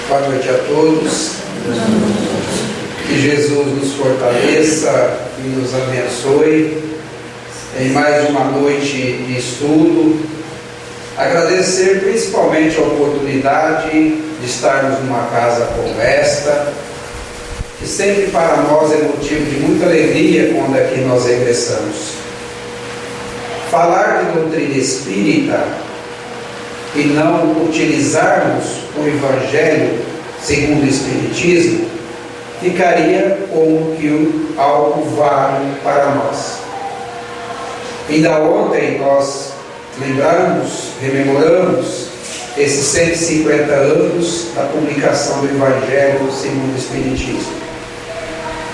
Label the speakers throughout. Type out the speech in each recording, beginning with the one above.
Speaker 1: Boa noite a todos. Que Jesus nos fortaleça e nos abençoe em mais uma noite de estudo. Agradecer principalmente a oportunidade de estarmos numa casa como esta, que sempre para nós é motivo de muita alegria quando aqui nós regressamos. Falar de doutrina espírita e não utilizarmos o Evangelho segundo o Espiritismo, ficaria como que algo vago para nós. Ainda ontem nós rememoramos esses 150 anos da publicação do Evangelho segundo o Espiritismo.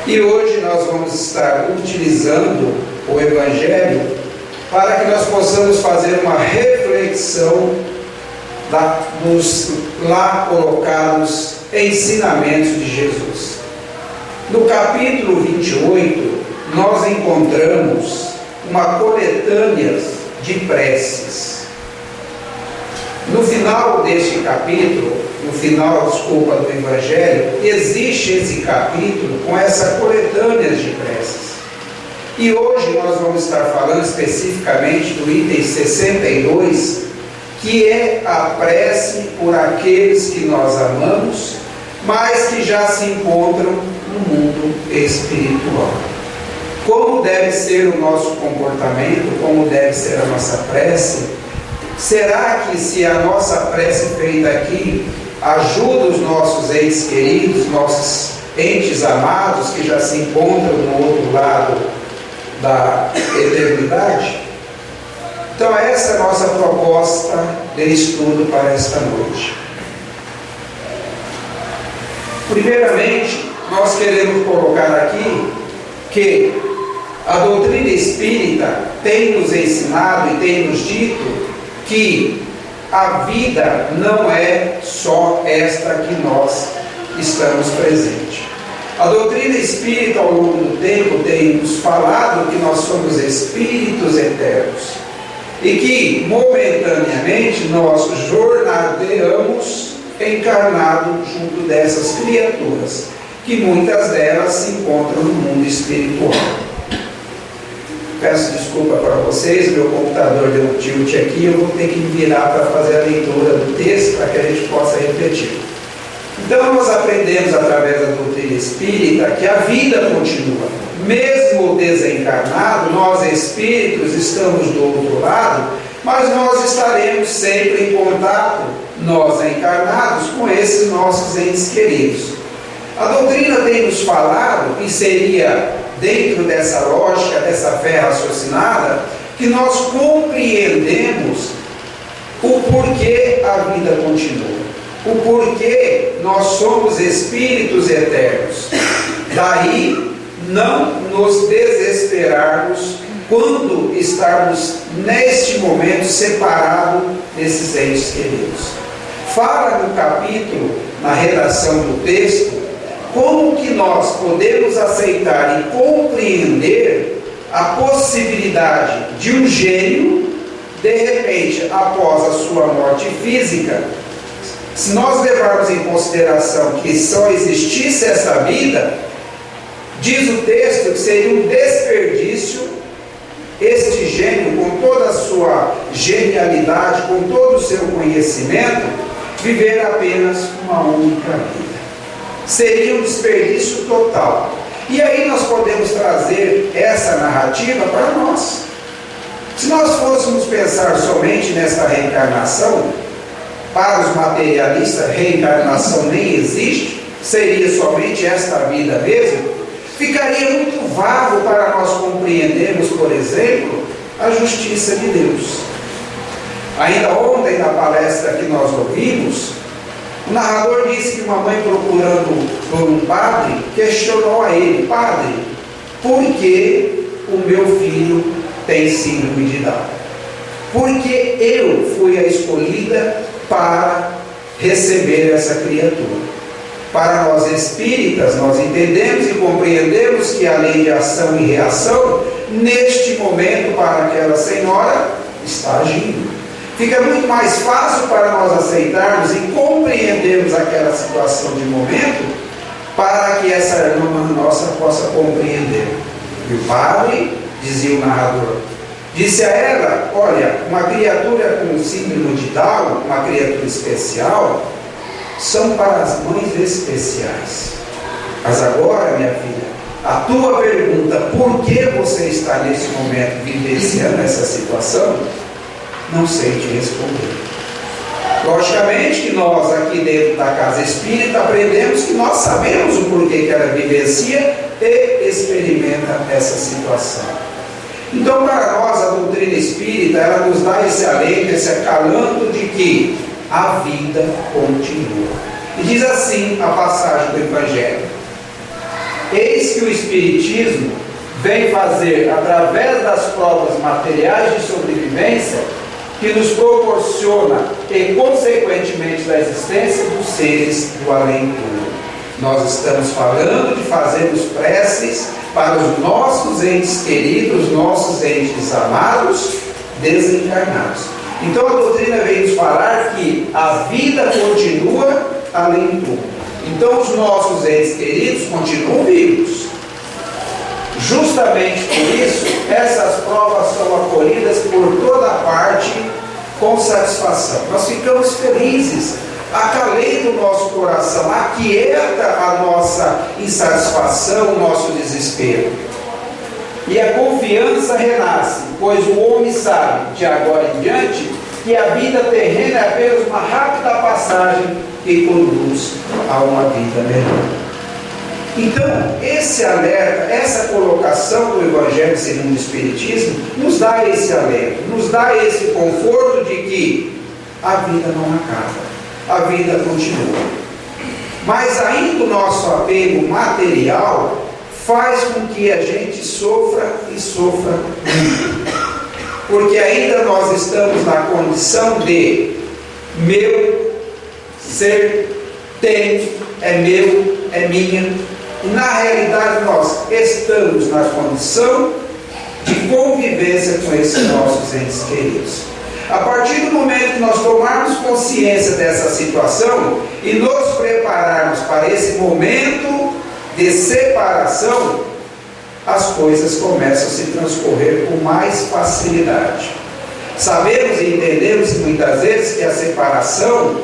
Speaker 1: E hoje nós vamos estar utilizando o Evangelho para que nós possamos fazer uma reflexão dos lá colocados ensinamentos de Jesus. No capítulo 28, nós encontramos uma coletânea de preces. No final deste capítulo, do Evangelho, existe esse capítulo com essa coletânea de preces. E hoje nós vamos estar falando especificamente do item 62, que é a prece por aqueles que nós amamos, mas que já se encontram no mundo espiritual. Como deve ser o nosso comportamento, como deve ser a nossa prece? Será que se a nossa prece feita aqui ajuda os nossos entes queridos, nossos entes amados que já se encontram no outro lado da eternidade? Então essa é a nossa proposta de estudo para esta noite. Primeiramente, nós queremos colocar aqui que a doutrina espírita tem nos ensinado e tem nos dito que a vida não é só esta que nós estamos presentes. A doutrina espírita ao longo do tempo tem nos falado que nós somos espíritos eternos e que momentaneamente nós jornadeamos encarnado junto dessas criaturas, que muitas delas se encontram no mundo espiritual. Peço desculpa para vocês, meu computador deu um tilt aqui, eu vou ter que me virar para fazer a leitura do texto para que a gente possa refletir. Então nós aprendemos através da doutrina espírita que a vida continua. Mesmo desencarnado, nós espíritos estamos do outro lado, mas nós estaremos sempre em contato, nós encarnados, com esses nossos entes queridos. A doutrina tem nos falado, e seria dentro dessa lógica, dessa fé raciocinada, que nós compreendemos o porquê a vida continua, o porquê nós somos espíritos eternos. Daí não nos desesperarmos quando estarmos neste momento separados desses entes queridos. Fala no capítulo, na redação do texto, como que nós podemos aceitar e compreender a possibilidade de um gênio, de repente, após a sua morte física, se nós levarmos em consideração que só existisse essa vida, diz o texto que seria um desperdício este gênio, com toda a sua genialidade, com todo o seu conhecimento, viver apenas uma única vida. Seria um desperdício total. E aí nós podemos trazer essa narrativa para nós. Se nós fôssemos pensar somente nesta reencarnação, para os materialistas, reencarnação nem existe, seria somente esta vida mesmo, ficaria muito vago para nós compreendermos, por exemplo, a justiça de Deus. Ainda ontem, na palestra que nós ouvimos, o narrador disse que uma mãe procurando por um padre, questionou a ele: padre, por que o meu filho tem síndrome de Down? Porque eu fui a escolhida para receber essa criatura. Para nós espíritas, nós entendemos e compreendemos que a lei de ação e reação, neste momento, para aquela senhora, está agindo. Fica muito mais fácil para nós aceitarmos e compreender resolvermos aquela situação de momento para que essa irmã nossa possa compreender. E o padre, dizia o narrador, disse a ela: olha, uma criatura com síndrome de Down, uma criatura especial, são para as mães especiais. Mas agora, minha filha, a tua pergunta, por que você está nesse momento vivenciando essa situação, não sei te responder. Logicamente que nós aqui dentro da casa espírita aprendemos que nós sabemos o porquê que ela vivencia e experimenta essa situação. Então, para nós, a doutrina espírita, ela nos dá esse alento, esse acalanto de que a vida continua. E diz assim a passagem do Evangelho: eis que o Espiritismo vem fazer, através das provas materiais de sobrevivência, que nos proporciona e, consequentemente, da existência dos seres do além-túmulo. Nós estamos falando de fazermos preces para os nossos entes queridos, nossos entes amados, desencarnados. Então a doutrina vem nos falar que a vida continua além do túmulo. Então os nossos entes queridos continuam vivos. Justamente por isso, essas provas são acolhidas por toda parte com satisfação. Nós ficamos felizes, acalenta o nosso coração, aquieta a nossa insatisfação, o nosso desespero. E a confiança renasce, pois o homem sabe, de agora em diante, que a vida terrena é apenas uma rápida passagem que conduz a uma vida melhor. Então, esse alerta, essa colocação do Evangelho segundo o Espiritismo, nos dá esse alento, nos dá esse conforto de que a vida não acaba, a vida continua. Mas ainda o nosso apego material faz com que a gente sofra e sofra muito. Porque ainda nós estamos na condição de meu, ser, tenho, é meu, é minha. E na realidade nós estamos na condição de convivência com esses nossos entes queridos. A partir do momento que nós tomarmos consciência dessa situação e nos prepararmos para esse momento de separação, as coisas começam a se transcorrer com mais facilidade. Sabemos e entendemos muitas vezes que a separação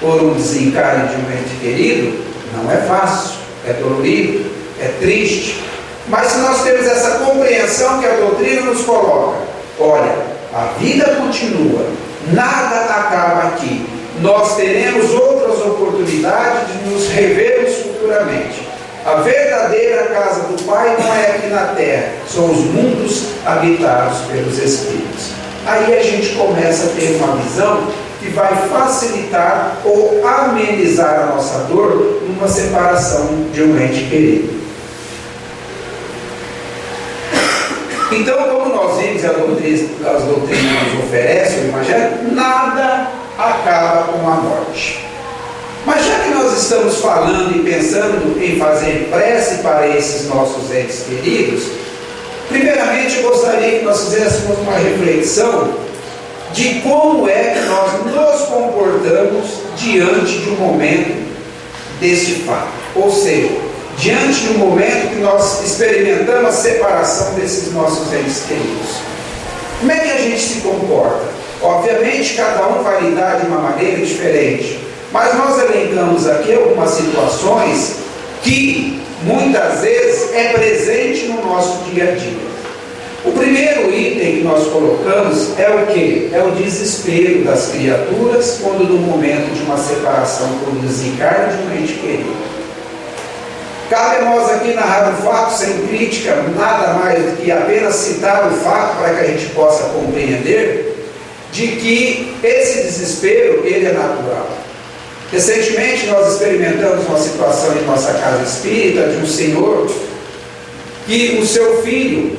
Speaker 1: por um desencarne de um ente querido não é fácil, é dolorido, é triste. Mas se nós temos essa compreensão que a doutrina nos coloca, olha, a vida continua, nada acaba aqui, nós teremos outras oportunidades de nos revermos futuramente. A verdadeira casa do Pai não é aqui na terra, são os mundos habitados pelos Espíritos. Aí a gente começa a ter uma visão que vai facilitar ou amenizar a nossa dor numa separação de um ente querido. Então, como nós vimos e as doutrinas nos oferecem, o Evangelho, nada acaba com a morte. Mas já que nós estamos falando e pensando em fazer prece para esses nossos entes queridos, primeiramente eu gostaria que nós fizéssemos uma reflexão de como é que nós nos comportamos diante de um momento deste fato. Ou seja, diante de um momento que nós experimentamos a separação desses nossos entes queridos. Como é que a gente se comporta? Obviamente, cada um vai lidar de uma maneira diferente. Mas nós elencamos aqui algumas situações que muitas vezes é presente no nosso dia a dia. O primeiro item que nós colocamos é o quê? É o desespero das criaturas quando no momento de uma separação por desencarne de um ente querido. Cabe a nós aqui narrar o fato sem crítica, nada mais do que apenas citar o fato para que a gente possa compreender de que esse desespero, ele é natural. Recentemente nós experimentamos uma situação em nossa casa espírita de um senhor que o seu filho,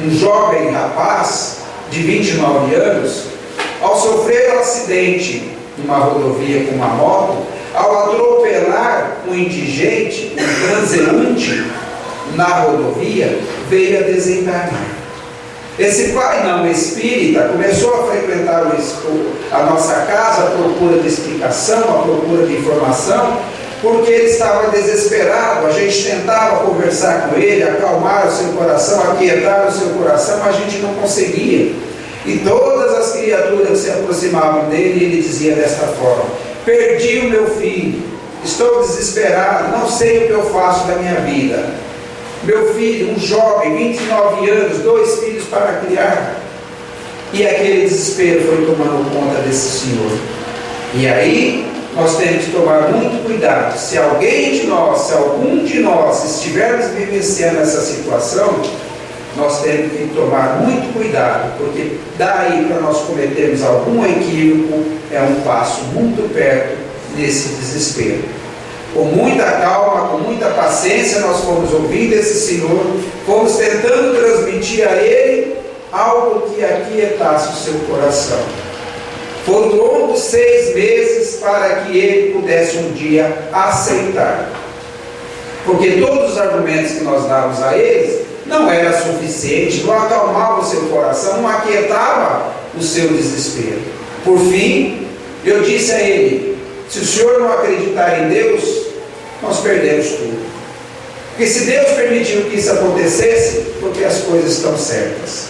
Speaker 1: um jovem rapaz de 29 anos, ao sofrer um acidente numa rodovia com uma moto, ao atropelar um indigente, um transeunte na rodovia, veio a desencarnar. Esse pai não espírita começou a frequentar a nossa casa à procura de explicação, à procura de informação, porque ele estava desesperado. A gente tentava conversar com ele, acalmar o seu coração, aquietar o seu coração, mas a gente não conseguia. E todas as criaturas que se aproximavam dele, ele dizia desta forma: perdi o meu filho, estou desesperado, não sei o que eu faço da minha vida. Meu filho, um jovem, 29 anos, 2 filhos para criar. E aquele desespero foi tomando conta desse senhor. E aí, nós temos que tomar muito cuidado. Se alguém de nós, se algum de nós estivermos vivenciando essa situação, nós temos que tomar muito cuidado, porque daí para nós cometermos algum equívoco, é um passo muito perto desse desespero. Com muita calma, com muita paciência, nós fomos ouvindo esse Senhor, fomos tentando transmitir a Ele algo que aquietasse o seu coração. Foram longos 6 meses para que ele pudesse um dia aceitar. Porque todos os argumentos que nós dávamos a eles não era suficiente, não acalmava o seu coração, não aquietava o seu desespero. Por fim, eu disse a ele: se o senhor não acreditar em Deus, nós perdemos tudo. Porque se Deus permitiu que isso acontecesse, porque as coisas estão certas.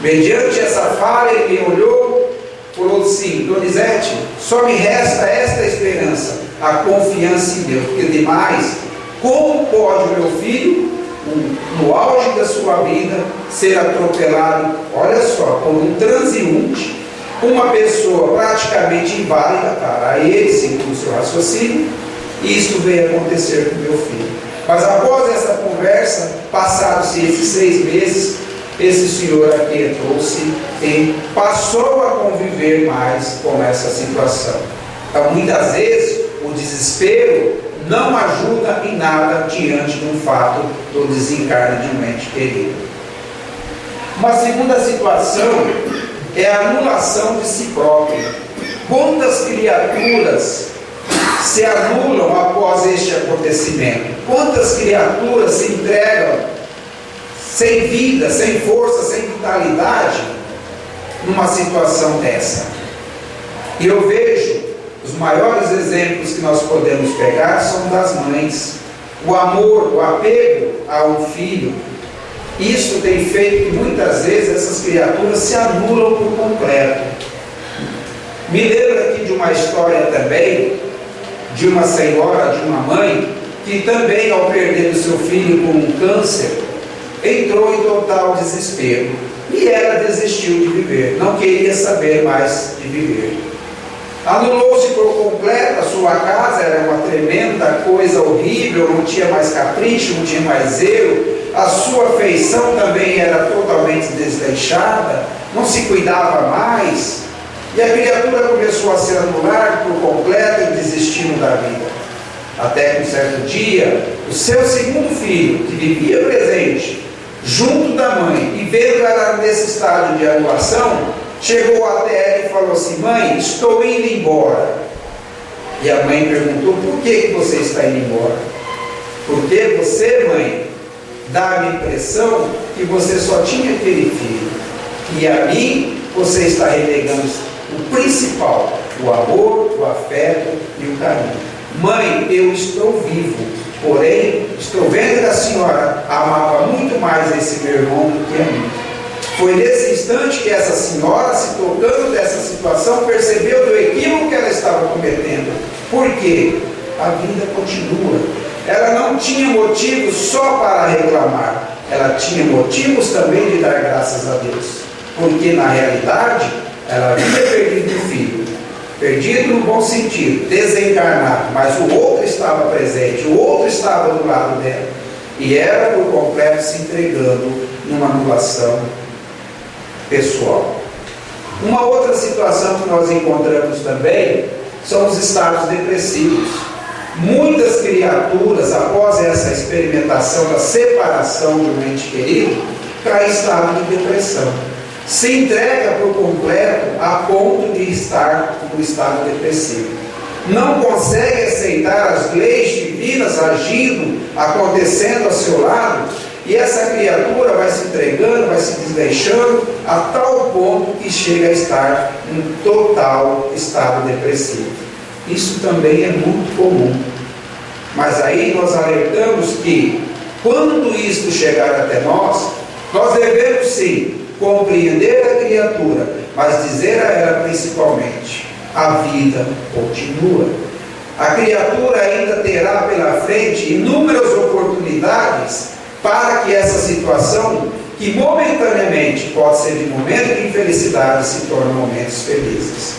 Speaker 1: Mediante essa fala, ele me olhou, falou assim: Donizete, só me resta esta esperança, a confiança em Deus, porque demais, como pode o meu filho, no auge da sua vida, ser atropelado, olha só, por um transeunte, uma pessoa praticamente inválida para ele, segundo o seu raciocínio, e isso veio acontecer com meu filho. Mas após essa conversa, passados-se esses 6 meses, esse senhor aquietou-se e passou a conviver mais com essa situação. Então, muitas vezes, o desespero não ajuda em nada diante do fato do desencarne de um ente querido. Uma segunda situação é a anulação de si próprio. Quantas criaturas se anulam após este acontecimento? Quantas criaturas se entregam sem vida, sem força, sem vitalidade numa situação dessa? E eu vejo os maiores exemplos que nós podemos pegar são das mães. O amor, o apego a um filho, isso tem feito que muitas vezes essas criaturas se anulam por completo. Me lembro aqui de uma história também de uma senhora, de uma mãe, que também, ao perder o seu filho com um câncer, entrou em total desespero. E ela desistiu de viver, não queria saber mais de viver. Anulou-se por completo, a sua casa era uma tremenda coisa horrível, não tinha mais capricho, não tinha mais zelo, a sua afeição também era totalmente desleixada, não se cuidava mais, e a criatura começou a se anular por completo e desistindo da vida. Até que um certo dia, o seu segundo filho, que vivia presente, junto da mãe, e vendo ela nesse estado de anulação, chegou até ela e falou assim: mãe, estou indo embora. E a mãe perguntou: por que você está indo embora? Porque você, mãe, dá a impressão que você só tinha aquele filho, e a mim você está relegando o principal, o amor, o afeto e o carinho. Mãe, eu estou vivo, porém estou vendo que a senhora amava muito mais esse meu irmão do que a mim. Foi nesse instante que essa senhora, se tocando dessa situação, percebeu do equívoco que ela estava cometendo. Por quê? A vida continua. Ela não tinha motivos só para reclamar, ela tinha motivos também de dar graças a Deus, porque na realidade ela havia perdido o filho, perdido no bom sentido, desencarnado, mas o outro estava presente, o outro estava do lado dela, e ela por completo se entregando numa anulação pessoal. Uma outra situação que nós encontramos também são os estados depressivos. Muitas criaturas, após essa experimentação da separação de um ente querido, caem em estado de depressão, se entrega por completo a ponto de estar no estado depressivo, não consegue aceitar as leis divinas agindo, acontecendo ao seu lado, e essa criatura vai se entregando, vai se desleixando, a tal ponto que chega a estar em total estado depressivo. Isso também é muito comum. Mas aí nós alertamos que, quando isto chegar até nós devemos sim compreender a criatura, mas dizer a ela principalmente: a vida continua. A criatura ainda terá pela frente inúmeras oportunidades para que essa situação, que momentaneamente pode ser de momento de infelicidade, se torne momentos felizes.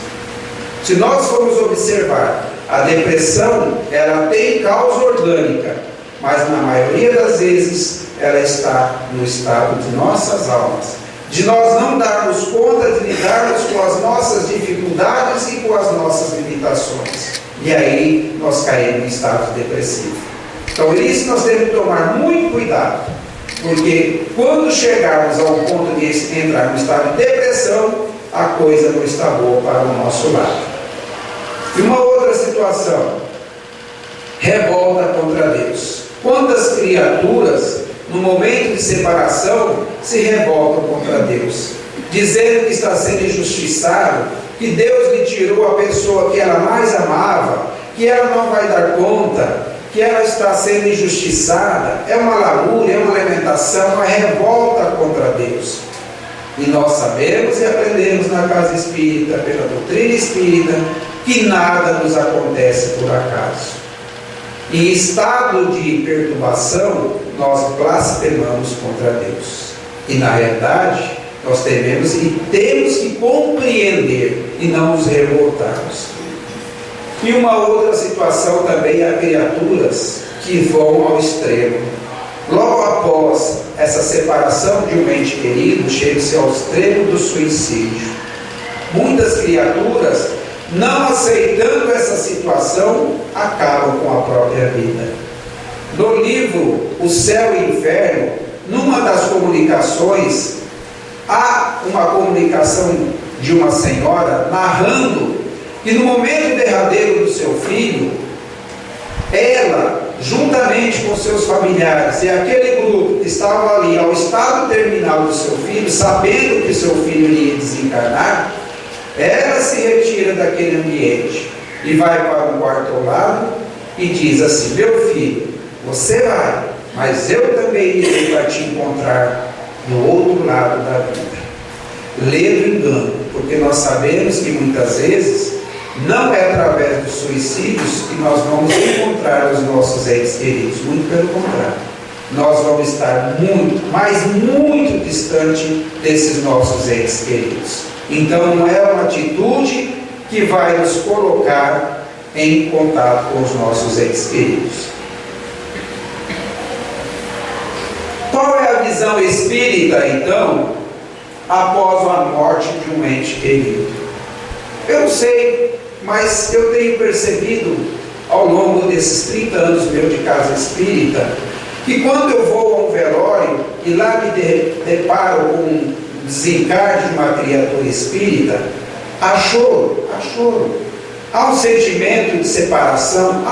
Speaker 1: Se nós formos observar, a depressão, ela tem causa orgânica, mas na maioria das vezes ela está no estado de nossas almas, de nós não darmos conta de lidarmos com as nossas dificuldades e com as nossas limitações, e aí nós caímos em estado depressivo. Então isso nós temos que tomar muito cuidado, porque quando chegarmos ao ponto de entrar no estado de depressão, a coisa não está boa para o nosso lado. E uma outra situação: revolta contra Deus. Quantas criaturas, no momento de separação, se revoltam contra Deus, dizendo que está sendo injustiçado, que Deus lhe tirou a pessoa que ela mais amava, que ela não vai dar conta, que ela está sendo injustiçada. É uma lamúria, é uma lamentação, uma revolta contra Deus. E nós sabemos e aprendemos na casa espírita, pela doutrina espírita, que nada nos acontece por acaso. Em estado de perturbação, nós blasfemamos contra Deus. E na realidade, nós temos que compreender e não nos revoltarmos. E uma outra situação também há criaturas que vão ao extremo. Logo após essa separação de um ente querido, chega-se ao extremo do suicídio. Muitas criaturas, não aceitando essa situação, acabam com a própria vida. No livro O Céu e o Inferno, numa das comunicações, há uma comunicação de uma senhora narrando que no momento derradeiro do seu filho, ela, juntamente com seus familiares e aquele grupo que estava ali ao estado terminal do seu filho, sabendo que seu filho iria desencarnar, ela se retira daquele ambiente e vai para um quarto ao lado e diz assim: meu filho, você vai, mas eu também irei para te encontrar do outro lado da vida. Lê do engano, porque nós sabemos que muitas vezes não é através dos suicídios que nós vamos encontrar os nossos entes queridos, muito pelo contrário. Nós vamos estar muito, mas muito distante desses nossos entes queridos. Então não é uma atitude que vai nos colocar em contato com os nossos entes queridos. Qual é a visão espírita, então, após a morte de um ente querido? Eu não sei, mas eu tenho percebido ao longo desses 30 anos meu de casa espírita, que quando eu vou a um velório e lá me deparo com um desencarne de uma criatura espírita, há choro, há choro. Há um sentimento de separação,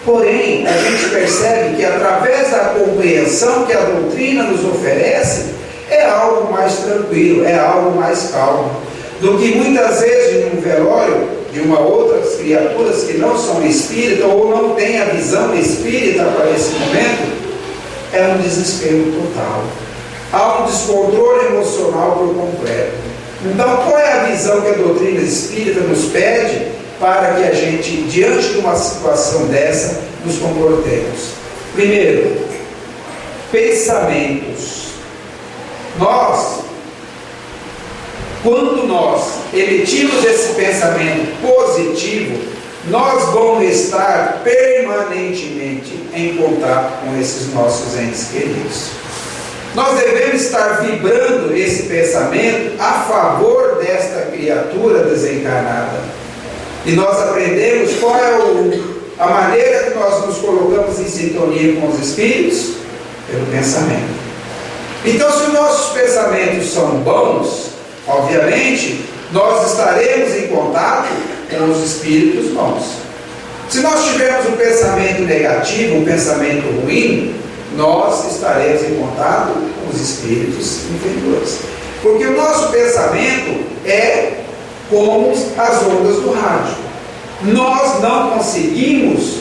Speaker 1: Porém, a gente percebe que através da compreensão que a doutrina nos oferece, é algo mais tranquilo, é algo mais calmo, do que muitas vezes em um velório de uma outras criaturas que não são espíritas ou não têm a visão espírita para esse momento. É um desespero total. Há um descontrole emocional por completo. Então, qual é a visão que a doutrina espírita nos pede para que a gente, diante de uma situação dessa, nos comportemos? Primeiro, pensamentos. Quando nós emitimos esse pensamento positivo, nós vamos estar permanentemente em contato com esses nossos entes queridos. Nós devemos estar vibrando esse pensamento a favor desta criatura desencarnada. E nós aprendemos qual é a maneira que nós nos colocamos em sintonia com os espíritos? Pelo pensamento. Então, se os nossos pensamentos são bons, obviamente, nós estaremos em contato com os espíritos bons. Se nós tivermos um pensamento negativo, um pensamento ruim, nós estaremos em contato com os espíritos inferiores. Porque o nosso pensamento é como as ondas do rádio. Nós não conseguimos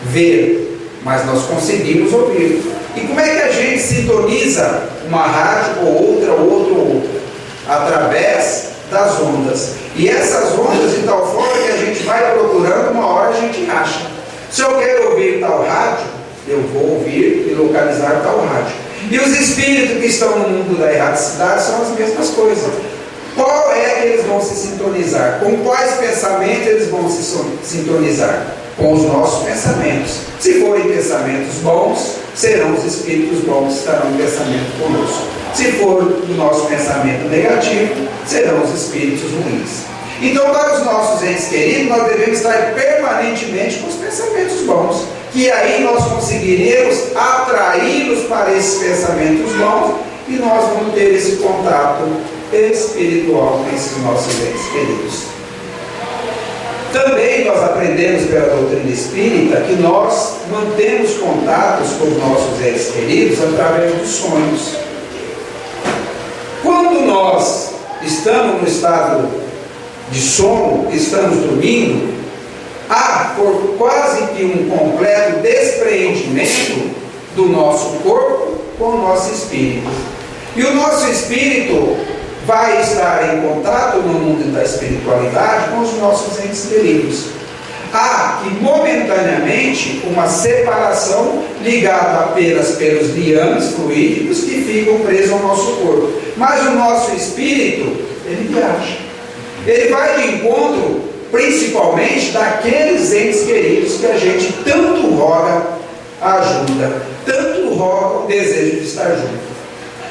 Speaker 1: ver, mas nós conseguimos ouvir. E como é que a gente sintoniza uma rádio ou outra, ou outra? Através das ondas. E essas ondas, de tal forma que a gente vai procurando, uma hora a gente acha. Se eu quero ouvir tal rádio, eu vou ouvir e localizar tal rádio. E os espíritos que estão no mundo da erraticidade são as mesmas coisas. Qual é que eles vão se sintonizar? Com quais pensamentos eles vão se sintonizar? Com os nossos pensamentos. Se forem pensamentos bons, serão os espíritos bons que estarão em pensamento conosco. Se for do nosso pensamento negativo, serão os espíritos ruins. Então, para os nossos entes queridos, nós devemos estar permanentemente com os pensamentos bons, que aí nós conseguiremos atraí-los para esses pensamentos bons e nós vamos ter esse contato espiritual com esses nossos entes queridos. Também nós aprendemos pela doutrina espírita que nós mantemos contatos com os nossos entes queridos através dos sonhos. Quando nós estamos no estado de sono, estamos dormindo, há por quase que um completo despreendimento do nosso corpo com o nosso espírito. E o nosso espírito vai estar em contato no mundo da espiritualidade com os nossos entes queridos. Há que momentaneamente uma separação ligada apenas pelos liames fluídicos que ficam presos ao nosso corpo. Mas o nosso espírito, ele viaja. Ele vai de encontro principalmente daqueles entes queridos que a gente tanto roga ajuda, tanto roga o desejo de estar junto.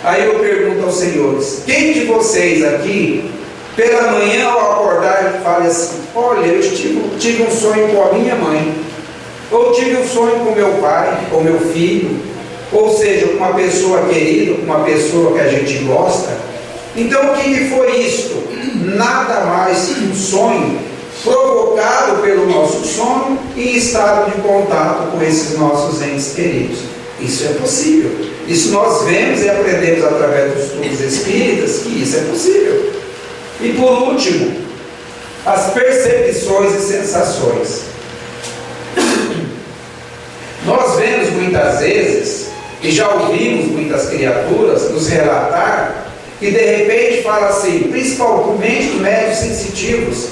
Speaker 1: Aí eu pergunto aos senhores: quem de vocês aqui, pela manhã ao acordar, fala assim: olha, eu tive um sonho com a minha mãe, ou tive um sonho com meu pai, com meu filho, ou seja, com uma pessoa querida, com uma pessoa que a gente gosta? Então, o que foi isto? Nada mais que um sonho provocado pelo nosso sono e em estado de contato com esses nossos entes queridos. Isso é possível. Isso nós vemos e aprendemos através dos estudos espíritas que isso é possível. E por último, as percepções e sensações. Nós vemos muitas vezes, e já ouvimos muitas criaturas nos relatar, que de repente fala assim, principalmente médios sensitivos: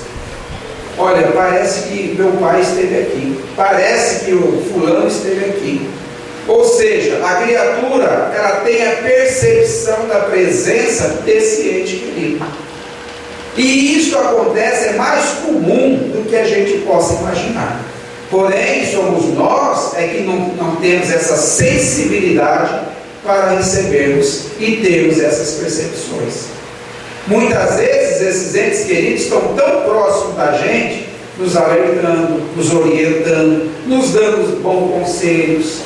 Speaker 1: olha, parece que meu pai esteve aqui, parece que o fulano esteve aqui. Ou seja, a criatura, ela tem a percepção da presença desse ente querido. E isso acontece, é mais comum do que a gente possa imaginar. Porém, somos nós é que não temos essa sensibilidade para recebermos e termos essas percepções. Muitas vezes esses entes queridos estão tão próximos da gente, nos alertando, nos orientando, nos dando bons conselhos.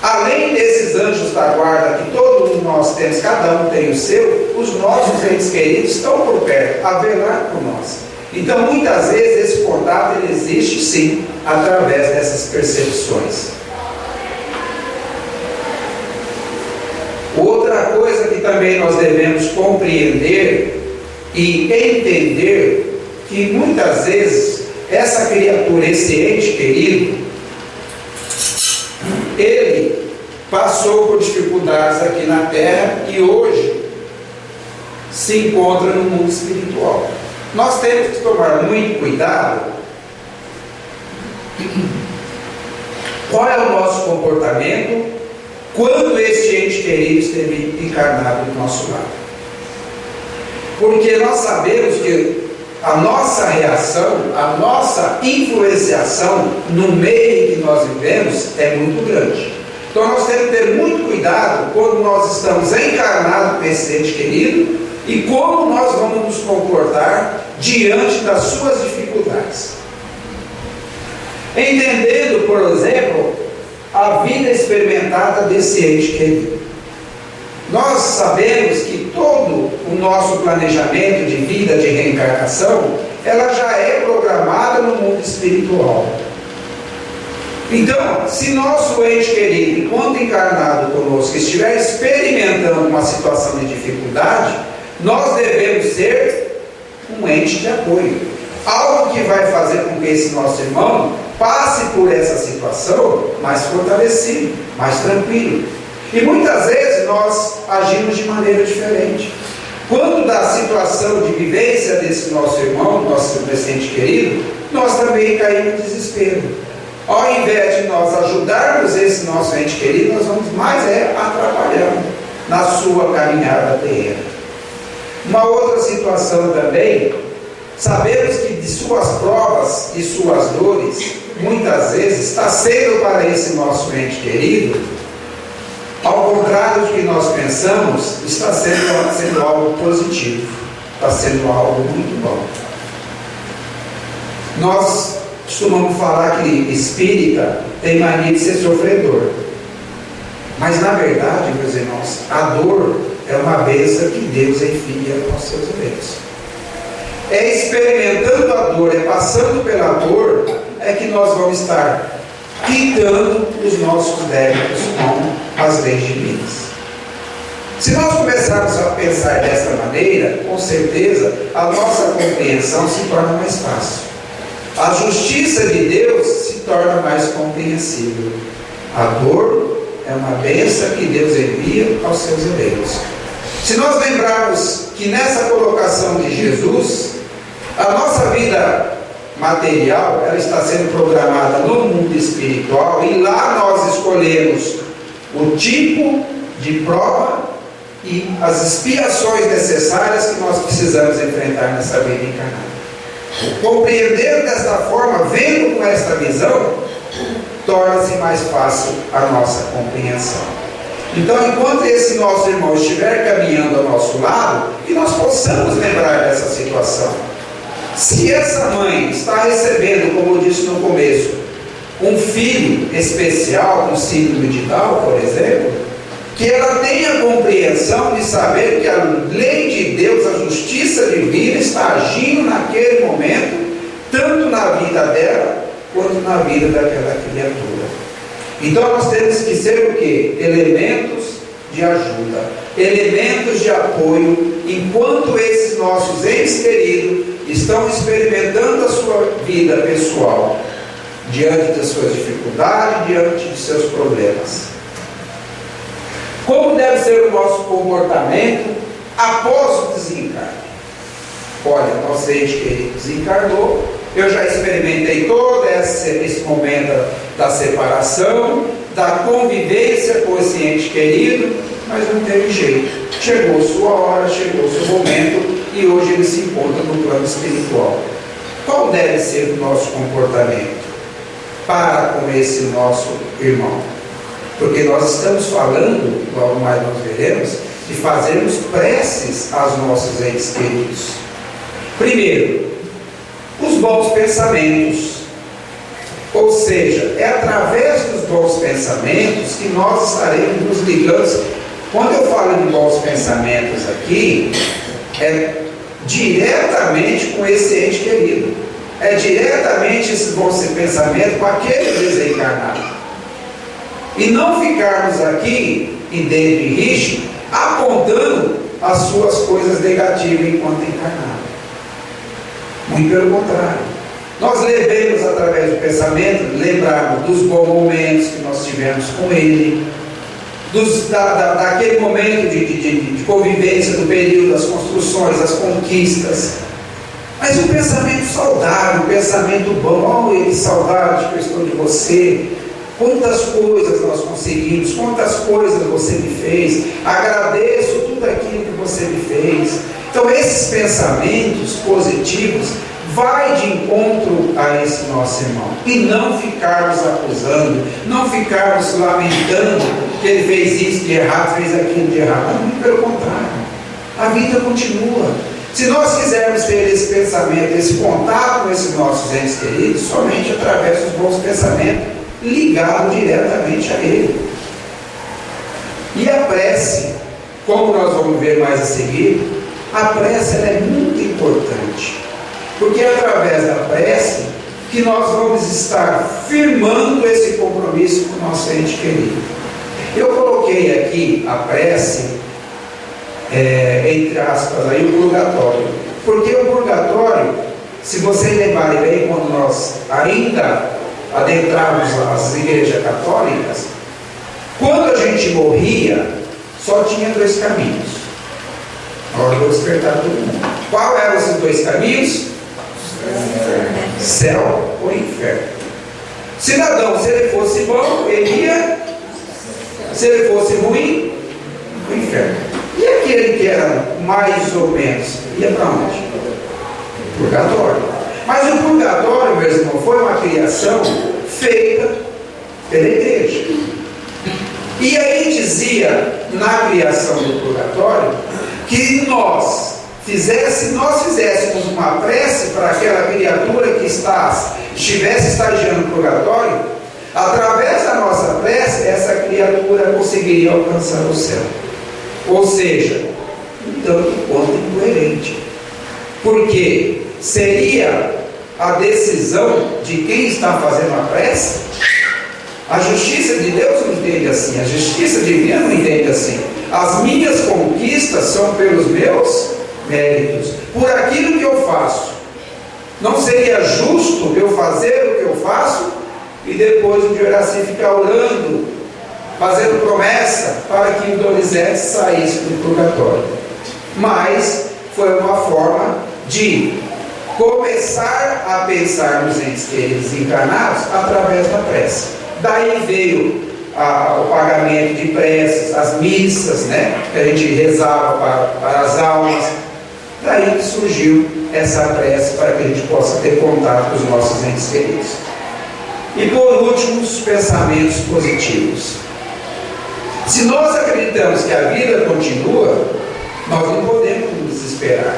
Speaker 1: Além desses anjos da guarda que todos nós temos, cada um tem o seu, os nossos entes queridos estão por perto, a velar por nós. Então, muitas vezes esse contato ele existe sim, através dessas percepções. Outra coisa que também nós devemos compreender e entender, que muitas vezes essa criatura, esse ente querido, ele passou por dificuldades aqui na Terra e hoje se encontra no mundo espiritual. Nós temos que tomar muito cuidado. Qual é o nosso comportamento quando este ente querido esteve encarnado do nosso lado? Porque nós sabemos que a nossa reação, a nossa influenciação no meio em que nós vivemos é muito grande. Então nós temos que ter muito cuidado quando nós estamos encarnados com esse ente querido e como nós vamos nos comportar diante das suas dificuldades. Entendendo, por exemplo, a vida experimentada desse ente querido. Nós sabemos que todo o nosso planejamento de vida, de reencarnação, ela já é programada no mundo espiritual. Então, se nosso ente querido, enquanto encarnado conosco, estiver experimentando uma situação de dificuldade, nós devemos ser um ente de apoio. Algo que vai fazer com que esse nosso irmão passe por essa situação mais fortalecido, mais tranquilo. E muitas vezes nós agimos de maneira diferente. Quando da situação de vivência desse nosso irmão, nosso ente querido, nós também caímos em desespero. Ao invés de nós ajudarmos esse nosso ente querido, nós vamos mais atrapalhando na sua caminhada terrena. Uma outra situação também, sabemos que de suas provas e suas dores, muitas vezes está sendo para esse nosso ente querido, ao contrário do que nós pensamos, está sendo algo positivo, está sendo algo muito bom. Nós costumamos falar que espírita tem mania de ser sofredor, mas na verdade, meus irmãos, a dor é uma bênção que Deus envia aos seus eleitos. É experimentando a dor, é passando pela dor, é que nós vamos estar quitando os nossos débitos com as leis divinas. Se nós começarmos a pensar dessa maneira, com certeza a nossa compreensão se torna mais fácil. A justiça de Deus se torna mais compreensível. A dor é uma bênção que Deus envia aos seus eleitos. Se nós lembrarmos que nessa colocação de Jesus, a nossa vida material, ela está sendo programada no mundo espiritual, e lá nós escolhemos o tipo de prova e as expiações necessárias que nós precisamos enfrentar nessa vida encarnada. Compreendendo desta forma, vendo com esta visão, torna-se mais fácil a nossa compreensão. Então, enquanto esse nosso irmão estiver caminhando ao nosso lado, que nós possamos lembrar dessa situação. Se essa mãe está recebendo, como eu disse no começo, um filho especial com síndrome de Down, por exemplo, que ela tenha compreensão de saber que a lei de Deus, a justiça divina, está agindo naquele momento, tanto na vida dela, quanto na vida daquela criatura. Então nós temos que ser o quê? Elementos de ajuda, elementos de apoio, enquanto esses nossos entes queridos estão experimentando a sua vida pessoal, diante das suas dificuldades, diante de seus problemas. Como deve ser o nosso comportamento após o desencarne? Olha, nosso ente querido desencarnou, eu já experimentei todo esse momento da separação, da convivência com esse ente querido, mas não teve jeito. Chegou sua hora, chegou seu momento, e hoje ele se encontra no plano espiritual. Qual deve ser o nosso comportamento para com esse nosso irmão? Porque nós estamos falando, logo mais nós veremos, de fazermos preces aos nossos entes queridos. Primeiro, os bons pensamentos. Ou seja, é através dos bons pensamentos que nós estaremos nos ligando. Quando eu falo de bons pensamentos aqui, é diretamente com esse ente querido. É diretamente esse bom pensamento com aquele desencarnado. E não ficarmos aqui, em dedo e rixa, apontando as suas coisas negativas enquanto encarnado. Muito pelo contrário. Nós devemos, através do pensamento, lembrarmos dos bons momentos que nós tivemos com ele, daquele momento de convivência, do período das construções, das conquistas. Mas um pensamento saudável, um pensamento bom. Oh, saudade que eu estou de você. Quantas coisas nós conseguimos, quantas coisas você me fez, agradeço tudo aquilo que você me fez. Então esses pensamentos positivos vai de encontro a esse nosso irmão, e não ficarmos acusando, não ficarmos lamentando que ele fez isso de errado, fez aquilo de errado. Não, pelo contrário, a vida continua. Se nós quisermos ter esse pensamento, esse contato com esses nossos entes queridos, somente através dos bons pensamentos, ligado diretamente a ele. E a prece, como nós vamos ver mais a seguir, a prece ela é muito importante, porque é através da prece que nós vamos estar firmando esse compromisso com o nosso ente querido. Eu coloquei aqui a prece, entre aspas, aí, o purgatório. Porque o purgatório, se vocês lembrarem bem, quando nós ainda adentramos as igrejas católicas, quando a gente morria, só tinha dois caminhos. Agora eu vou despertar todo mundo. Qual eram esses dois caminhos? Céu ou inferno. Cidadão, se ele fosse bom, ele ia. Se ele fosse ruim, o inferno. E aquele que era mais ou menos, ia para onde? Purgatório. Mas o purgatório, meu irmão, foi uma criação feita pela igreja. E aí dizia na criação do purgatório que nós fizéssemos uma prece para aquela criatura que estivesse estagiando no purgatório, através da nossa prece, essa criatura conseguiria alcançar o céu. Ou seja, um tanto quanto incoerente. Porque seria a decisão de quem está fazendo a prece. A justiça de Deus não entende assim, a justiça divina não entende assim. As minhas conquistas são pelos meus méritos, por aquilo que eu faço. Não seria justo eu fazer o que eu faço e depois o Dioraci ficar orando, fazendo promessa para que o Donizete saísse do purgatório. Mas foi uma forma de começar a pensar nos entes queridos encarnados através da prece. Daí veio o pagamento de preces, as missas, né, que a gente rezava para as almas. Daí surgiu essa prece para que a gente possa ter contato com os nossos entes queridos. E por último, os pensamentos positivos. Se nós acreditamos que a vida continua, nós não podemos nos desesperar.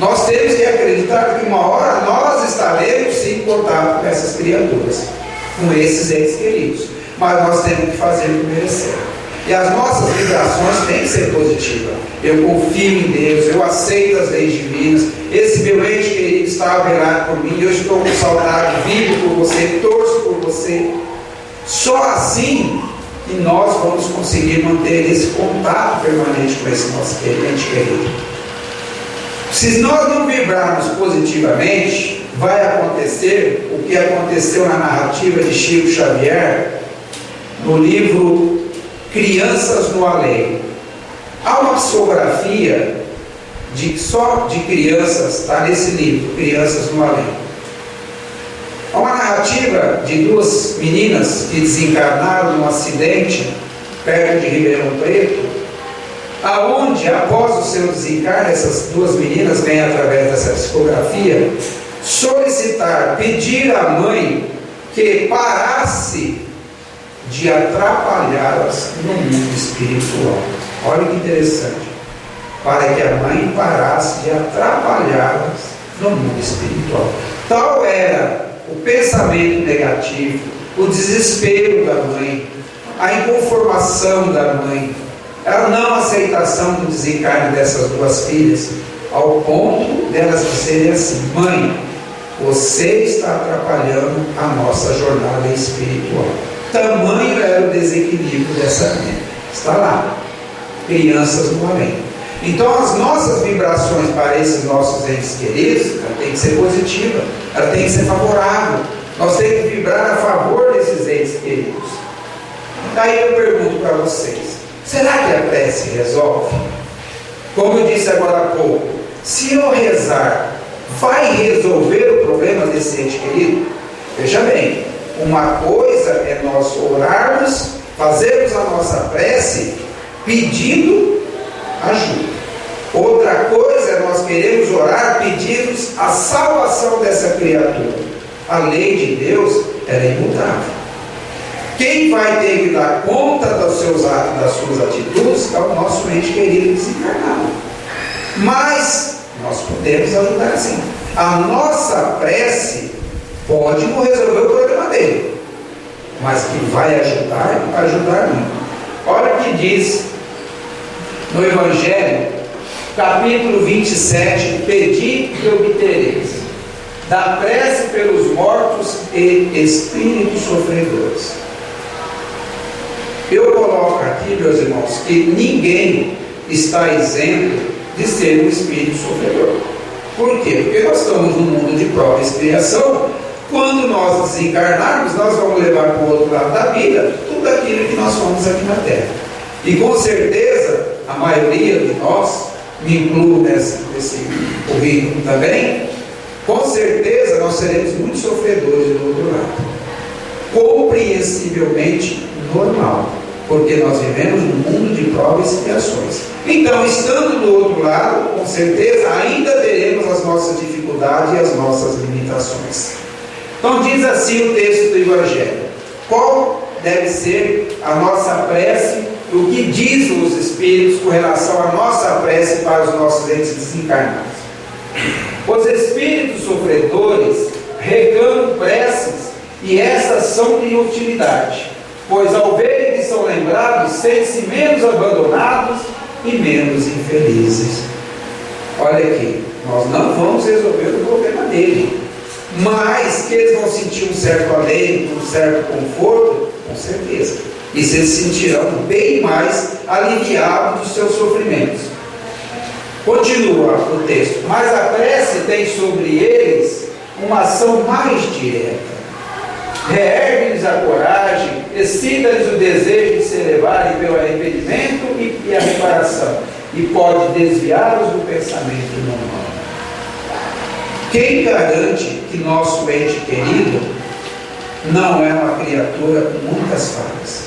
Speaker 1: Nós temos que acreditar que uma hora nós estaremos sim em contato com essas criaturas, com esses entes queridos. Mas nós temos que fazer o que merecer. E as nossas vibrações têm que ser positivas. Eu confio em Deus, eu aceito as leis divinas. Esse meu ente querido está a velar por mim. Eu estou com saudade, vivo por você, torço por você. Só assim que nós vamos conseguir manter esse contato permanente com esse nosso ente querido. Se nós não vibrarmos positivamente, vai acontecer o que aconteceu na narrativa de Chico Xavier, no livro Crianças no Além. Há uma psicografia só de crianças, está nesse livro, Crianças no Além. Há uma narrativa de duas meninas que desencarnaram num acidente perto de Ribeirão Preto, aonde, após o seu desencarne, essas duas meninas vêm, através dessa psicografia, solicitar, pedir à mãe que parasse de atrapalhá-las no mundo espiritual. Olha que interessante. Para que a mãe parasse de atrapalhá-las no mundo espiritual. Tal era o pensamento negativo, o desespero da mãe, a inconformação da mãe, a não aceitação do desencarne dessas duas filhas, ao ponto delas dizerem assim: mãe, você está atrapalhando a nossa jornada espiritual. Tamanho era o desequilíbrio dessa vida. Está lá, Crianças no Além. Então as nossas vibrações para esses nossos entes queridos, ela tem que ser positiva, ela tem que ser favorável. Nós temos que vibrar a favor desses entes queridos. Daí eu pergunto para vocês: será que a prece resolve? Como eu disse agora há pouco, se eu rezar, vai resolver o problema desse ente querido? Veja bem, uma coisa é nós orarmos, fazermos a nossa prece pedindo ajuda. Outra coisa é nós queremos orar pedindo a salvação dessa criatura. A lei de Deus ela é imutável. Quem vai ter que dar conta dos seus atos, das suas atitudes, é o nosso ente querido desencarnado. Mas nós podemos ajudar sim. A nossa prece pode não resolver o problema dele, mas que vai ajudar muito. Olha o que diz no Evangelho, capítulo 27, pedi e obtereis. da prece pelos mortos e espíritos sofredores. Eu coloco aqui, meus irmãos, que ninguém está isento de ser um espírito sofredor. Por quê? Porque nós estamos num mundo de prova e expiação. Quando nós desencarnarmos, nós vamos levar para o outro lado da vida tudo aquilo que nós somos aqui na Terra. E com certeza, a maioria de nós, me incluo nesse currículo também, com certeza nós seremos muito sofredores do outro lado. Compreensivelmente normal, porque nós vivemos num mundo de provas e expiações. Então, estando do outro lado, com certeza ainda teremos as nossas dificuldades e as nossas limitações. Então diz assim o texto do Evangelho: qual deve ser a nossa prece, o que diz os Espíritos com relação à nossa prece para os nossos entes desencarnados? Os Espíritos sofredores reclamam preces, e essas são de utilidade, pois ao verem que são lembrados, sentem-se menos abandonados e menos infelizes. Olha aqui, nós não vamos resolver o problema dele, mas que eles vão sentir um certo alento, um certo conforto, com certeza. E se eles sentirão bem mais aliviados dos seus sofrimentos. Continua o texto: mas a prece tem sobre eles uma ação mais direta. Reergue-lhes a coragem, excita-lhes o desejo de se elevarem pelo arrependimento e a reparação, e pode desviá-los do pensamento normal. Quem garante que nosso ente querido não é uma criatura com muitas falhas?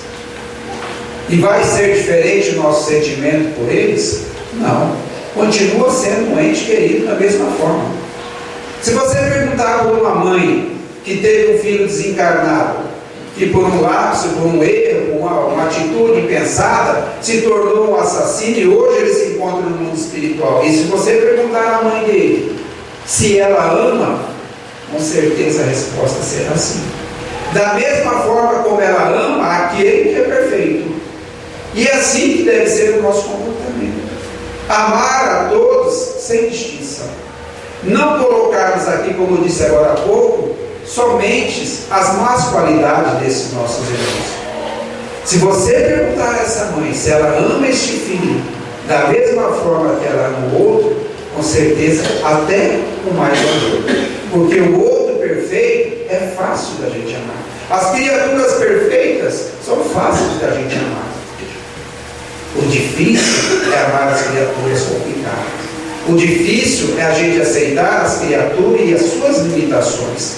Speaker 1: E vai ser diferente o nosso sentimento por eles? Não. Continua sendo um ente querido da mesma forma. Se você perguntar por uma mãe que teve um filho desencarnado, que por um lapso, por um erro, uma atitude impensada, se tornou um assassino e hoje ele se encontra no mundo espiritual, e se você perguntar à mãe dele se ela ama, com certeza a resposta será sim. Da mesma forma como ela ama aquele que é perfeito. E é assim que deve ser o nosso comportamento: amar a todos sem distinção. Não colocarmos aqui, como eu disse agora há pouco, somente as más qualidades desses nossos irmãos. Se você perguntar a essa mãe se ela ama este filho da mesma forma que ela ama o outro, com certeza até com mais valor, porque o outro perfeito é fácil da gente amar. As criaturas perfeitas são fáceis da gente amar. O difícil é amar as criaturas complicadas. O difícil é a gente aceitar as criaturas e as suas limitações.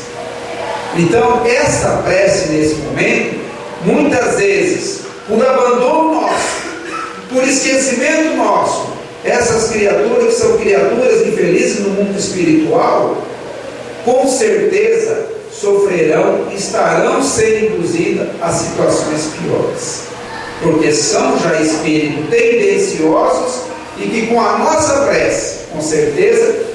Speaker 1: Então, essa prece nesse momento, muitas vezes, por abandono nosso, por esquecimento nosso, essas criaturas que são criaturas infelizes no mundo espiritual, com certeza sofrerão e estarão sendo induzidas a situações piores, porque são já espíritos tendenciosos e que com a nossa prece, com certeza,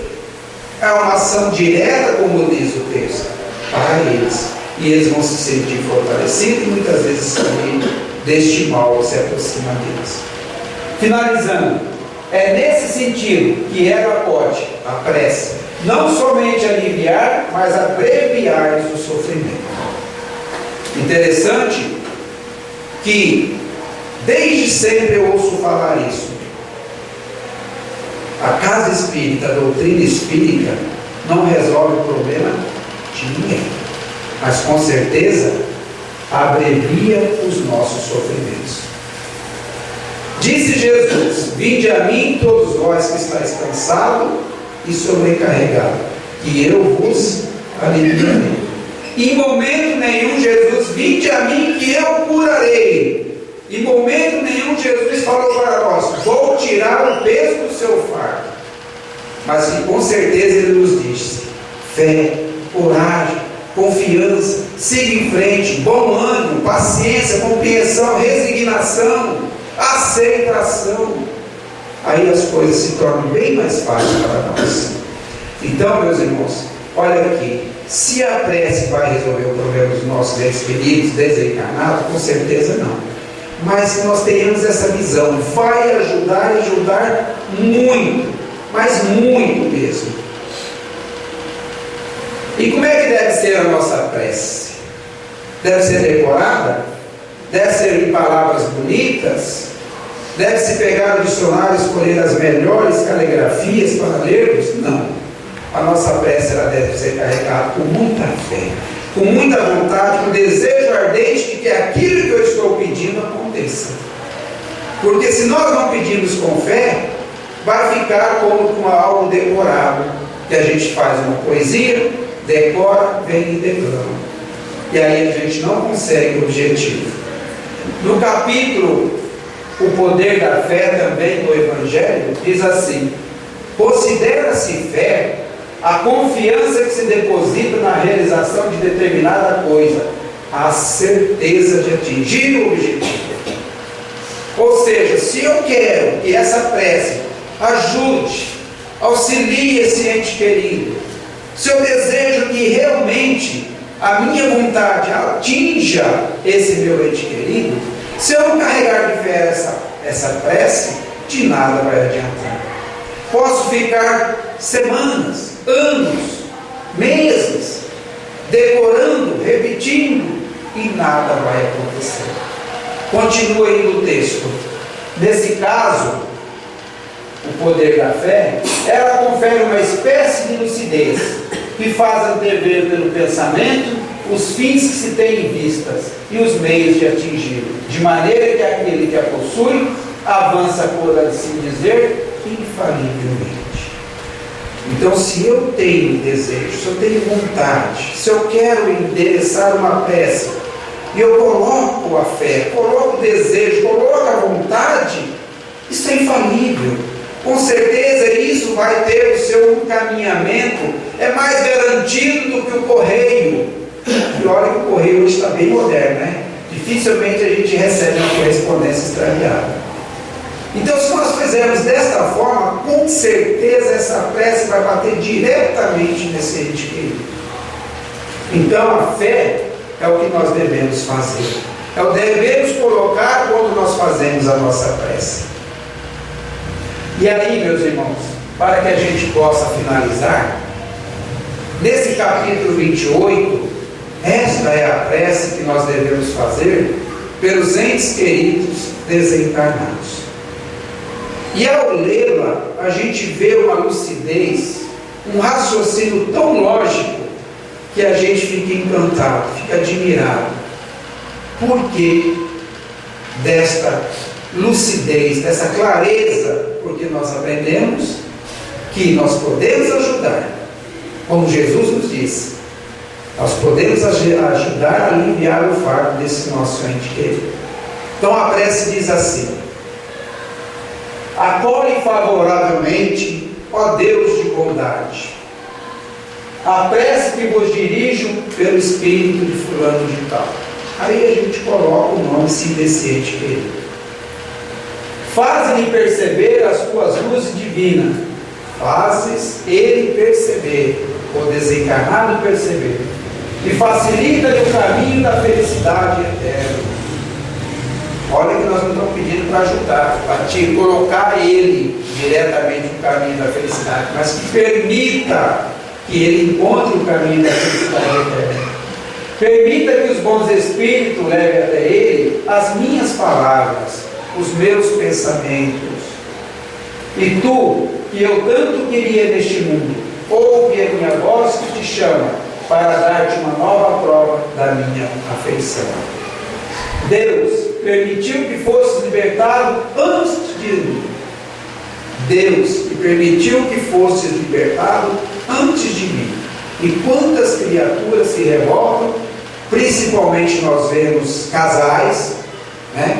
Speaker 1: é uma ação direta, como diz o texto, para eles, e eles vão se sentir fortalecidos e muitas vezes sair deste mal que se aproxima deles. Finalizando, é nesse sentido que ela pode, a prece, não somente aliviar, mas abreviar o sofrimento. Interessante que desde sempre eu ouço falar isso. A casa espírita, a doutrina espírita, não resolve o problema de ninguém, mas com certeza abrevia os nossos sofrimentos. Disse Jesus: vinde a mim todos vós que estáis cansados e sobrecarregados, que eu vos aliviarei. Em momento nenhum Jesus: vinde a mim que eu curarei. Em momento nenhum Jesus falou para nós: vou tirar o peso do seu fardo. Mas que com certeza Ele nos disse: fé, coragem, confiança, siga em frente, bom ânimo, paciência, compreensão, resignação, aceitação. Aí as coisas se tornam bem mais fáceis para nós. Então, meus irmãos, olha aqui, se a prece vai resolver o problema dos nossos entes queridos desencarnados, com certeza não. Mas se nós tenhamos essa visão, vai ajudar e ajudar muito, mas muito mesmo. E como é que deve ser a nossa prece? Deve ser decorada? Deve ser em palavras bonitas? Deve-se pegar o dicionário e escolher as melhores caligrafias para lermos? Não. A nossa prece ela deve ser carregada com muita fé, com muita vontade, com desejo ardente de que aquilo que eu estou pedindo aconteça. Porque se nós não pedimos com fé, vai ficar como com algo decorado, que a gente faz uma poesia, decora, vem e declama. E aí a gente não consegue o objetivo. No capítulo O Poder da Fé, também do Evangelho, diz assim: considera-se fé a confiança que se deposita na realização de determinada coisa, a certeza de atingir o objetivo. Ou seja, se eu quero que essa prece ajude, auxilie esse ente querido, se eu desejo que realmente a minha vontade atinja esse meu ente querido, se eu não carregar de fé essa prece, de nada vai adiantar. Posso ficar semanas, anos, meses, decorando, repetindo, e nada vai acontecer. Continua aí no texto. Nesse caso, o poder da fé, ela confere uma espécie de lucidez, que faz antever pelo pensamento os fins que se tem em vistas e os meios de atingi-lo, de maneira que aquele que a possui avança, por assim dizer, infalivelmente. Então, se eu tenho desejo, se eu tenho vontade, se eu quero endereçar uma prece, e eu coloco a fé, coloco o desejo, coloco a vontade, isso é infalível. Com certeza isso vai ter o seu encaminhamento, é mais garantido do que o correio. E olha que o correio hoje está bem moderno, né? Dificilmente a gente recebe uma correspondência extraviada. Então, se nós fizermos desta forma, com certeza essa prece vai bater diretamente nesse ente querido. Então, a fé é o que nós devemos fazer. É o que devemos colocar quando nós fazemos a nossa prece. E aí, meus irmãos, para que a gente possa finalizar, nesse capítulo 28, esta é a prece que nós devemos fazer pelos entes queridos desencarnados. E ao lê-la, a gente vê uma lucidez, um raciocínio tão lógico, que a gente fica encantado, fica admirado. Por que desta lucidez, dessa clareza? Porque nós aprendemos que nós podemos ajudar, como Jesus nos disse, nós podemos ajudar a aliviar o fardo desse nosso ente querido. Então a prece diz assim: acolhe favoravelmente, ó Deus de bondade, a prece que vos dirijo pelo espírito de fulano de tal. Aí a gente coloca o nome desse ente querido. Faz-lhe perceber as tuas luzes divinas. Fazes ele perceber, o desencarnado perceber, e facilita-lhe o caminho da felicidade eterna. Olha que nós não estamos pedindo para ajudar, para te colocar ele diretamente no caminho da felicidade, mas que permita que ele encontre o caminho da felicidade eterna. Permita que os bons espíritos levem até ele as minhas palavras, os meus pensamentos. E tu, que eu tanto queria neste mundo, ouve a minha voz que te chama para dar-te uma nova prova da minha afeição. Deus permitiu que fosse libertado antes de mim. Deus que permitiu que fosse libertado antes de mim. E quantas criaturas se revoltam, principalmente nós vemos casais, né?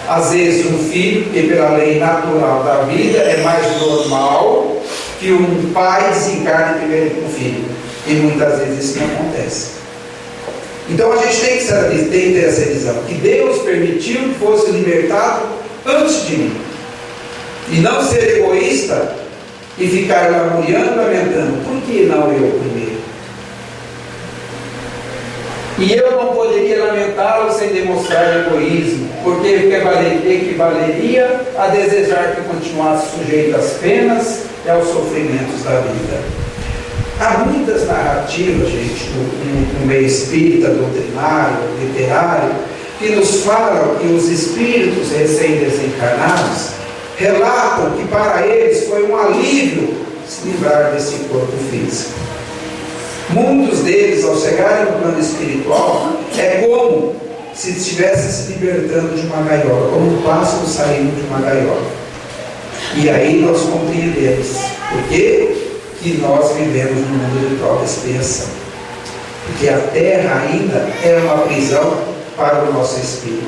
Speaker 1: Às vezes um filho, que pela lei natural da vida é mais normal que um pai desencarne primeiro que um filho. E muitas vezes isso não acontece. Então a gente tem que ter essa visão, que Deus permitiu que fosse libertado antes de mim. E não ser egoísta e ficar lamuriando, lamentando, por que não eu primeiro? E eu não poderia lamentá-lo sem demonstrar egoísmo, porque equivaleria a desejar que continuasse sujeito às penas e aos sofrimentos da vida. Há muitas narrativas, gente, no meio espírita, doutrinário, literário, que nos falam que os espíritos recém-desencarnados relatam que para eles foi um alívio se livrar desse corpo físico. Muitos deles, ao chegarem no plano espiritual, é como se estivessem se libertando de uma gaiola, como um pássaro saindo de uma gaiola. E aí nós compreendemos por que nós vivemos num mundo de prova e expiação. Porque a terra ainda é uma prisão para o nosso espírito.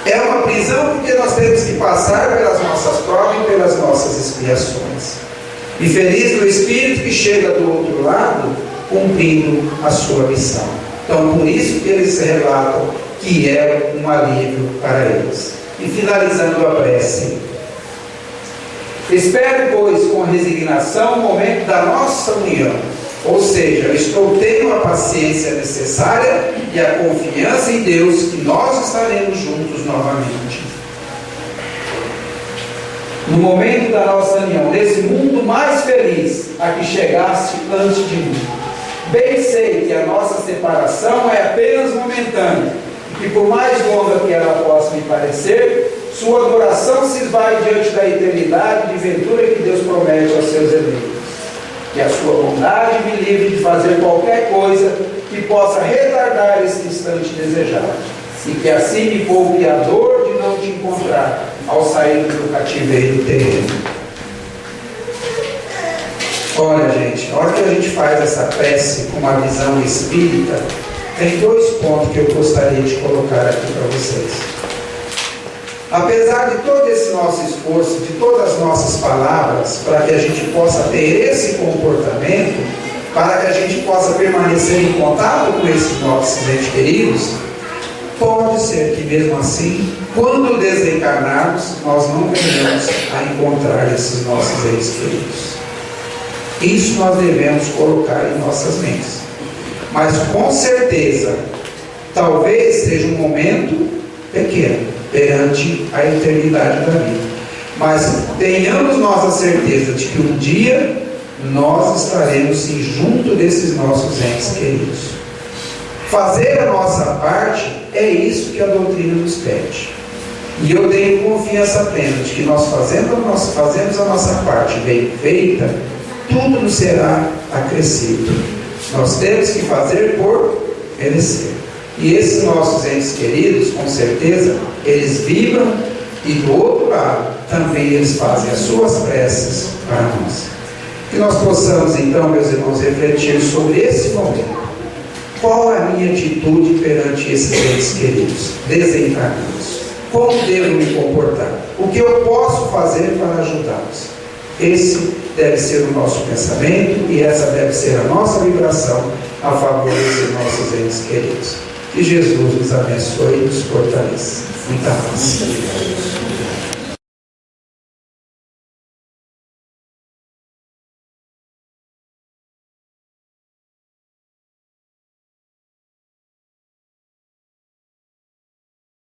Speaker 1: É uma prisão porque nós temos que passar pelas nossas provas e pelas nossas expiações. E feliz o espírito que chega do outro lado cumprindo a sua missão. Então, por isso que eles relatam que é um alívio para eles. E finalizando a prece: espere, pois, com resignação o momento da nossa união. Ou seja, eu estou tendo a paciência necessária e a confiança em Deus que nós estaremos juntos novamente. No momento da nossa união, nesse mundo mais feliz a que chegaste antes de mim. Bem sei que a nossa separação é apenas momentânea, e que por mais longa que ela possa me parecer, sua duração se esvai diante da eternidade de ventura que Deus promete aos seus eleitos. Que a sua bondade me livre de fazer qualquer coisa que possa retardar esse instante desejado, e que assim me poupe a dor de não te encontrar ao sair do cativeiro terreno. Olha, gente, na hora que a gente faz essa prece com uma visão espírita, tem dois pontos que eu gostaria de colocar aqui para vocês. Apesar de todo esse nosso esforço, de todas as nossas palavras, para que a gente possa ter esse comportamento, para que a gente possa permanecer em contato com esses nossos entes queridos, pode ser que mesmo assim, quando desencarnarmos, nós não venhamos a encontrar esses nossos entes queridos. Isso nós devemos colocar em nossas mentes. Mas com certeza, talvez seja um momento pequeno perante a eternidade da vida. Mas tenhamos nós a certeza de que um dia nós estaremos sim junto desses nossos entes queridos. Fazer a nossa parte é isso que a doutrina nos pede. E eu tenho confiança plena de que nós fazemos a nossa parte bem feita, tudo nos será acrescido. Nós temos que fazer por merecer. E esses nossos entes queridos, com certeza, eles vibram e do outro lado também eles fazem as suas preces para nós. Que nós possamos então, meus irmãos, refletir sobre esse momento. Qual é a minha atitude perante esses entes queridos, desencarnados? Como devo me comportar? O que eu posso fazer para ajudá-los? Esse deve ser o nosso pensamento e essa deve ser a nossa vibração a favor desses nossos entes queridos. Que Jesus nos abençoe e nos fortaleça. Muita paz.